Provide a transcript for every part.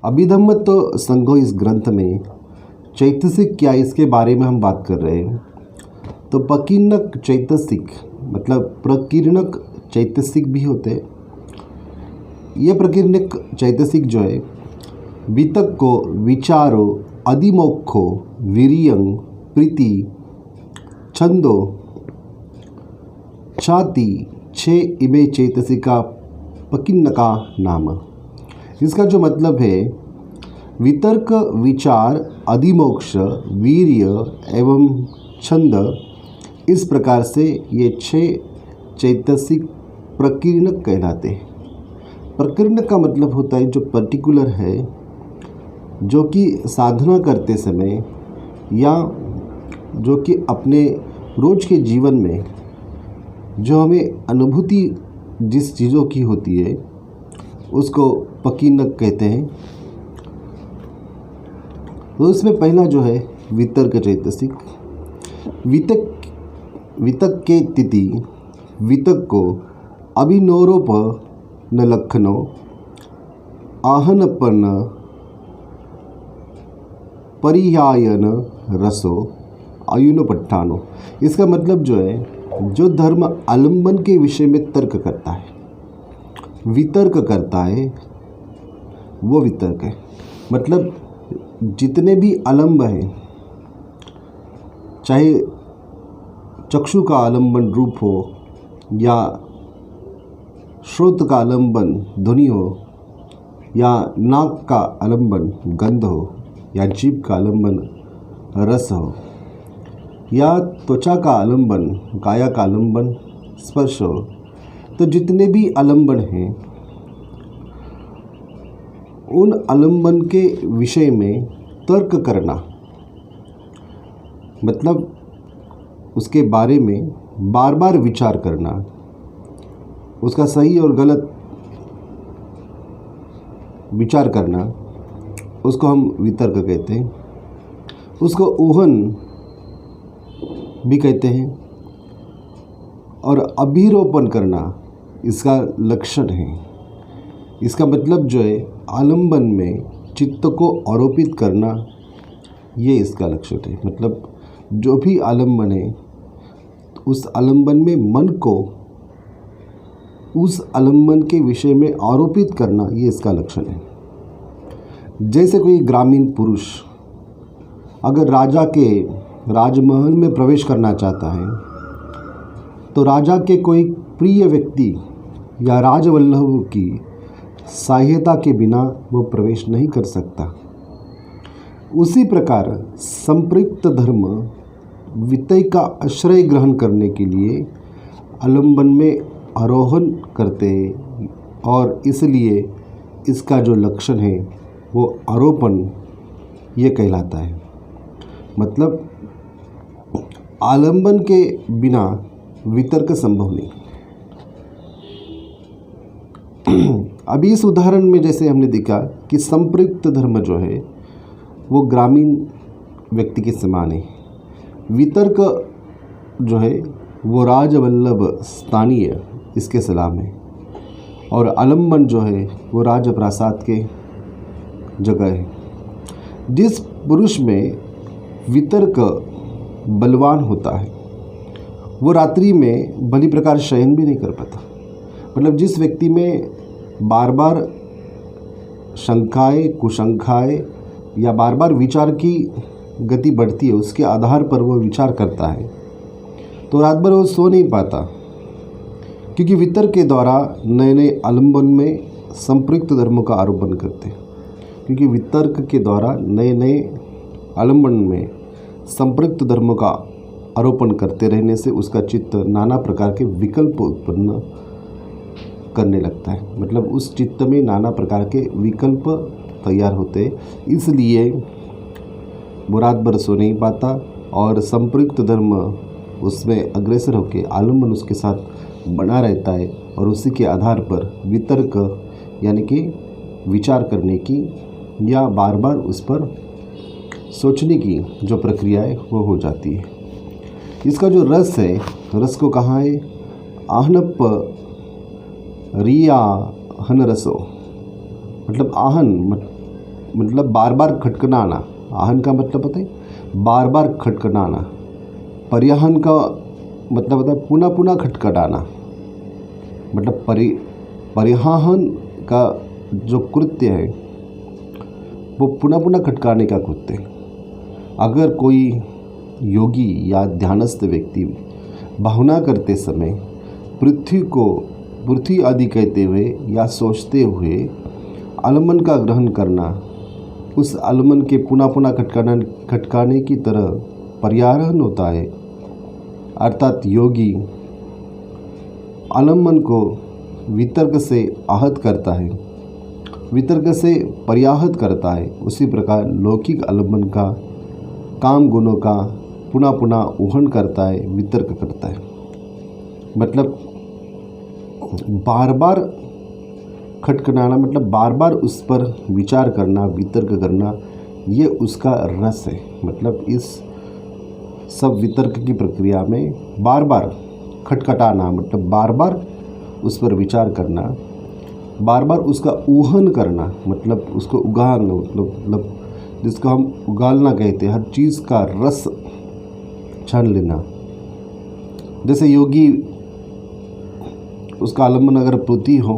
अभिधम्म तो संघो इस ग्रंथ में चैतसिक क्या इसके बारे में हम बात कर रहे हैं। तो प्रकीर्णक चैतसिक मतलब प्रकीर्णक चैतसिक भी होते हैं। ये प्रकीर्णक चैतसिक जो है वितक को विचारो अधिमोक्षो वीर्यं प्रीति छंदो छाति छे इमे चैतसिका प्रकीर्णका नाम। इसका जो मतलब है वितर्क विचार अधिमोक्ष वीर्य एवं छंद, इस प्रकार से ये 6 चैतसिक प्रकीर्णक कहलाते हैं। प्रकीर्णक का मतलब होता है जो पर्टिकुलर है, जो कि साधना करते समय या जो कि अपने रोज के जीवन में जो हमें अनुभूति जिस चीज़ों की होती है उसको प्रकीर्णक कहते हैं। तो इसमें पहला जो है वितर्क चैतसिक। वितक के तिथि वितक को अभिनोरोप न लक्षणो आहनपन परियायन रसो अयुनपट्ठानो। इसका मतलब जो है जो धर्म आलंबन के विषय में तर्क करता है, वितर्क करता है, वो वितर्क है। मतलब जितने भी आलंब हैं, चाहे चक्षु का आलंबन रूप हो या श्रोत का आलंबन ध्वनि हो या नाक का आलंबन गंध हो या जीभ का आलंबन रस हो या त्वचा का आलंबन काया का आलंबन स्पर्श हो, तो जितने भी आलंबन हैं उन आलंबन के विषय में तर्क करना, मतलब उसके बारे में बार बार विचार करना, उसका सही और गलत विचार करना, उसको हम वितर्क कहते हैं। उसको ऊहन भी कहते हैं। और अभिरोपण करना इसका लक्षण है। इसका मतलब जो है आलंबन में चित्त को आरोपित करना, ये इसका लक्षण है। मतलब जो भी आलंबन है उस आलंबन में मन को उस आलंबन के विषय में आरोपित करना, ये इसका लक्षण है। जैसे कोई ग्रामीण पुरुष अगर राजा के राजमहल में प्रवेश करना चाहता है तो राजा के कोई प्रिय व्यक्ति या राजवल्लभ की सहायता के बिना वो प्रवेश नहीं कर सकता। उसी प्रकार संप्रयुक्त धर्म वितय का आश्रय ग्रहण करने के लिए आलंबन में आरोहण करते हैं और इसलिए इसका जो लक्षण है वो आरोपण ये कहलाता है। मतलब आलंबन के बिना वितर्क संभव नहीं। अभी इस उदाहरण में जैसे हमने देखा कि संप्रयुक्त धर्म जो है वो ग्रामीण व्यक्ति के समान है, वितर्क जो है वो राजवल्लभ स्थानीय इसके सलाम है, और आलंबन जो है वो राजप्रासाद के जगह है। जिस पुरुष में वितर्क बलवान होता है वो रात्रि में भली प्रकार शयन भी नहीं कर पाता। मतलब जिस व्यक्ति में बार बार शंकाएँ कुशंकाएँ या बार बार विचार की गति बढ़ती है, उसके आधार पर वो विचार करता है, तो रात भर वो सो नहीं पाता, क्योंकि वितर्क के द्वारा नए नए आलंबन में संप्रयुक्त धर्मों का आरोपण करते हैं। क्योंकि वितर्क के द्वारा नए नए आलंबन में संप्रयुक्त धर्मों का आरोपण करते रहने से उसका चित्त नाना प्रकार के विकल्प उत्पन्न करने लगता है। मतलब उस चित्त में नाना प्रकार के विकल्प तैयार होते, इसलिए वो रात भर सो नहीं पाता और संप्रयुक्त धर्म उसमें अग्रसर होकर आलंबन उसके साथ बना रहता है, और उसी के आधार पर वितर्क यानी कि विचार करने की या बार बार उस पर सोचने की जो प्रक्रिया है वो हो जाती है। इसका जो रस है, रस को कहाँ है आहनप रिया हन रसो, मतलब आहन मतलब बार बार खटखटाना। आहन का मतलब पता है, बार बार खटखटाना। परियाहन का मतलब होता है पुनः पुनः खटखटाना। मतलब परियाहन का जो कृत्य है वो पुनः पुनः खटकाने का कृत्य है। अगर कोई योगी या ध्यानस्थ व्यक्ति भावना करते समय पृथ्वी आदि कहते हुए या सोचते हुए आलम्बन का ग्रहण करना, उस आलम्बन के पुनः पुनः खटकाने की तरह पर्याहरण होता है। अर्थात योगी आलम्बन को वितर्क से आहत करता है, वितर्क से पर्याहत करता है। उसी प्रकार लौकिक आलम्बन का काम गुणों का पुनः पुनः ऊहन करता है, वितर्क करता है। मतलब बार बार खटखटाना, मतलब बार बार उस पर विचार करना, वितर्क करना, ये उसका रस है। मतलब इस सब वितर्क की प्रक्रिया में बार बार खटखटाना, मतलब बार बार उस पर विचार करना, बार बार उसका ऊहन करना, मतलब उसको उगालना, मतलब जिसको हम उगालना कहते हैं, हर चीज़ का रस छान लेना। जैसे योगी उसका आलम्बन अगर पृथ्वी हो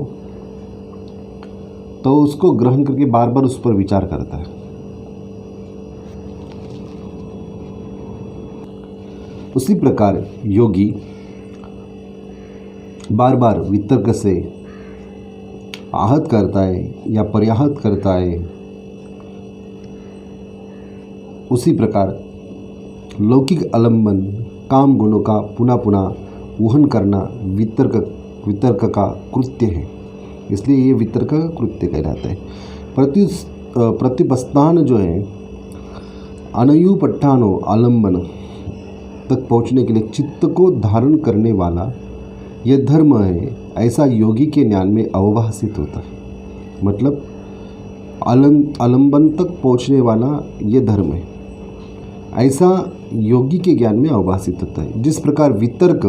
तो उसको ग्रहण करके बार बार उस पर विचार करता है। उसी प्रकार योगी बार बार वितर्क से आहत करता है या पर्याहत करता है। उसी प्रकार लौकिक आलम्बन काम गुणों का पुनः पुनः ऊहन करना वितर्क का कृत्य है, इसलिए ये वितर्क का कृत्य कहलाता है। प्रतिपस्थान जो है अनयुपट्ठानो आलम्बन तक पहुँचने के लिए चित्त को धारण करने वाला यह धर्म है, ऐसा योगी के ज्ञान में अवभाषित होता है। मतलब आलम्बन तक पहुँचने वाला यह धर्म है, ऐसा योगी के ज्ञान में अवभाषित होता है। जिस प्रकार वितर्क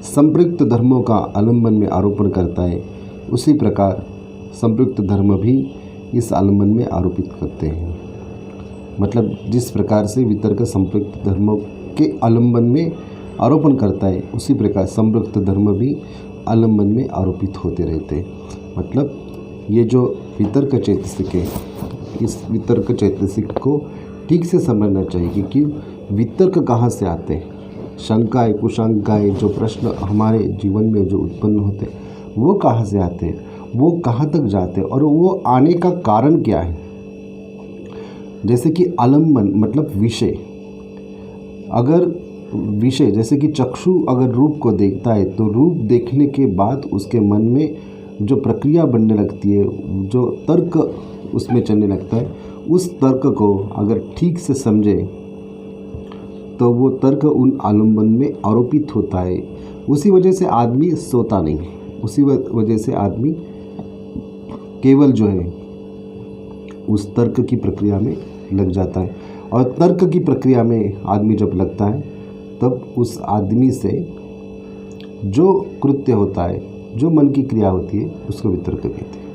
संप्रयुक्त धर्मों का आलम्बन में आरोपण करता है, उसी प्रकार संप्रयुक्त धर्म भी इस आलम्बन में आरोपित करते हैं। मतलब जिस प्रकार से वितर्क संप्रयुक्त धर्मों के आलम्बन में आरोपण करता है, उसी प्रकार संप्रयुक्त धर्म भी आलम्बन में आरोपित होते रहते हैं। मतलब ये जो वितर्क चैतसिक है, इस वितर्क चैतसिक को ठीक से समझना चाहिए कि वितर्क कहाँ से आते हैं। शंकाएँ कुशंकाएँ जो प्रश्न हमारे जीवन में जो उत्पन्न होते हैं वो कहाँ से आते हैं, वो कहाँ तक जाते हैं और वो आने का कारण क्या है। जैसे कि आलम्बन मतलब विषय, अगर विषय जैसे कि चक्षु अगर रूप को देखता है तो रूप देखने के बाद उसके मन में जो प्रक्रिया बनने लगती है, जो तर्क उसमें चलने लगता है, उस तर्क को अगर ठीक से समझे तो वो तर्क उन आलम्बन में आरोपित होता है। उसी वजह से आदमी सोता नहीं, उसी वजह से आदमी केवल जो है उस तर्क की प्रक्रिया में लग जाता है। और तर्क की प्रक्रिया में आदमी जब लगता है तब उस आदमी से जो कृत्य होता है, जो मन की क्रिया होती है, उसको वितर्क कहते हैं।